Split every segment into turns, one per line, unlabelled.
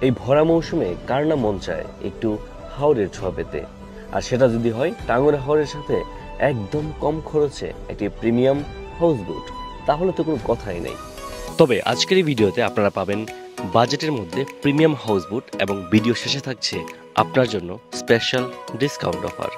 এই ভরা মৌসুমে কার না মন চায় একটু হাওরের ছোঁয়া পেতে, আর সেটা যদি হয় টাঙ্গুয়ার হাওরের সাথে একদম কম খরচে একটি প্রিমিয়াম হাউসবোট, তাহলে তো কোনো কথাই নেই। তবে আজকের এই ভিডিওতে আপনারা পাবেন বাজেটের মধ্যে প্রিমিয়াম হাউসবোট এবং ভিডিও শেষে থাকছে আপনার জন্য স্পেশাল ডিসকাউন্ট অফার।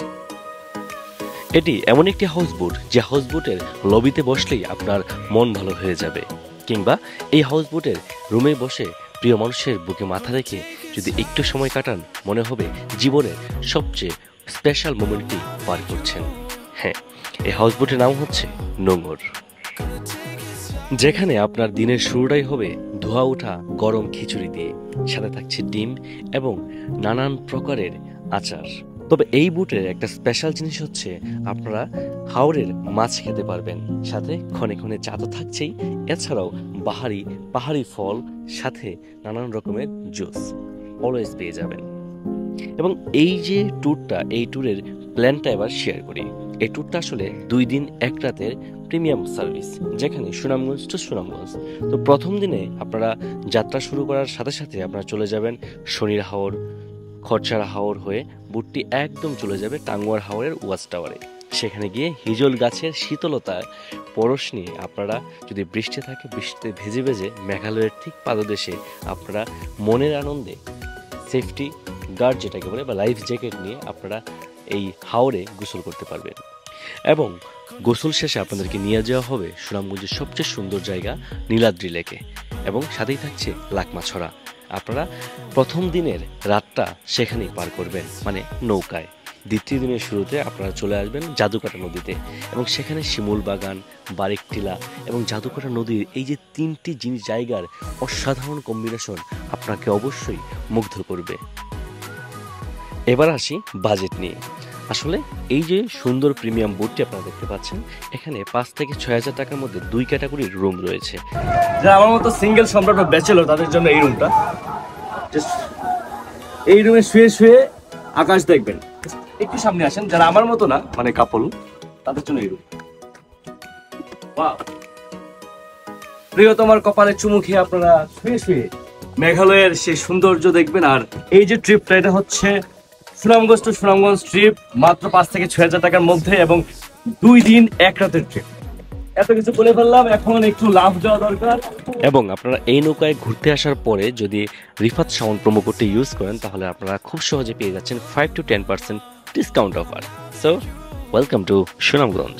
এটি এমন একটি হাউসবোট যে হাউসবোটের লবিতে বসলেই আপনার মন ভালো হয়ে যাবে, কিংবা এই হাউসবোটের রুমে বসে প্রিয় মানুষের বুকে মাথা রেখে যদি একটু সময় কাটান মনে হবে জীবনের সবচেয়ে স্পেশাল মোমেন্টটি পার করছেন। হ্যাঁ, এই হাউসবোটের নাম হচ্ছে নোঙর, যেখানে আপনার দিনের শুরুটাই হবে ধোয়া ওঠা গরম খিচুড়ি দিয়ে, সাথে থাকছে ডিম এবং নানান প্রকারের আচার। তবে এই বুটের একটা স্পেশাল জিনিস হচ্ছে আপনারা হাওরের মাছ খেতে পারবেন, সাথে ক্ষণে ক্ষণে চা তো থাকছেই, এছাড়াও পাহাড়ি ফল, সাথে নানান রকমের জুস অলওয়েজ পেয়ে যাবেন। এবং এই যে ট্যুরটা, এই ট্যুরের প্ল্যানটা এবার শেয়ার করি। এই ট্যুরটা আসলে 2 দিন 1 রাতের প্রিমিয়াম সার্ভিস, যেখানে সুনামগঞ্জ টু সুনামগঞ্জ। তো প্রথম দিনে আপনারা যাত্রা শুরু করার সাথে সাথে আপনারা চলে যাবেন শনির হাওর, খরচারা হাওর হয়ে বুটটি একদম চলে যাবে টাঙ্গুয়ার হাওরের ওয়াচ টাওয়ারে। সেখানে গিয়ে হিজল গাছের শীতলতার পরশ নিয়ে আপনারা, যদি বৃষ্টি থাকে বৃষ্টিতে ভেজে ভেজে মেঘালয়ের ঠিক পাদদেশে আপনারা মনের আনন্দে সেফটি গার্ড যেটাকে বলে বা লাইফ জ্যাকেট নিয়ে আপনারা এই হাওরে গোসল করতে পারবেন। এবং গোসল শেষে আপনাদেরকে নিয়ে যাওয়া হবে সুনামগঞ্জের সবচেয়ে সুন্দর জায়গা নীলাদ্রি লেকে, এবং সাথেই থাকছে লাকমাছড়া। আপনারা প্রথম দিনের রাতটা সেখানেই পার করবেন, মানে নৌকায়। দ্বিতীয় দিনের শুরুতে আপনারা চলে আসবেন জাদুকাটা নদীতে, এবং সেখানে শিমুল বাগান, বারিক টিলা এবং জাদুকাটা নদীর এই যে 3টি জায়গার অসাধারণ কম্বিনেশন আপনাকে অবশ্যই মুগ্ধ করবে। এবার আসি বাজেট নিয়ে। আসলে এই যে সুন্দর প্রিমিয়াম বোটটি আপনারা দেখতে পাচ্ছেন, এখানে 5 থেকে 6 হাজার টাকার মধ্যে 2 ক্যাটাগরির রুম রয়েছে। যারা আমার মতো সিঙ্গেল সম্রাট বা ব্যাচেলর, তাদের জন্য এই রুমটা, এই রুমে শুয়ে শুয়ে আকাশ দেখবেন। একটু সামনে আসেন, যারা আমার মতো না, মানে কাপল, তাদের জন্য এই রুম। প্রিয়তমার কপালে চুমু খেয়ে আপনারা শুয়ে শুয়ে মেঘালয়ের সেই সৌন্দর্য দেখবেন। আর এই যে ট্রিপটা, এটা হচ্ছে সুনামগঞ্জ টু সুনামগঞ্জ ট্রিপ, মাত্র 5 থেকে 6 হাজার টাকার মধ্যে, এবং 2 দিন 1 রাতের ট্রিপ। এত কিছু বলে ফেললাম, এখন একটু লাভ দেওয়া দরকার। এবং আপনারা এই নৌকায় ঘুরতে আসার পরে যদি রিফাত সাউন্ড প্রোমো কোডটি ইউজ করেন, তাহলে আপনারা খুব সহজে পেয়ে যাচ্ছেন 5 to 10% discount offer. So welcome to Sunamganj.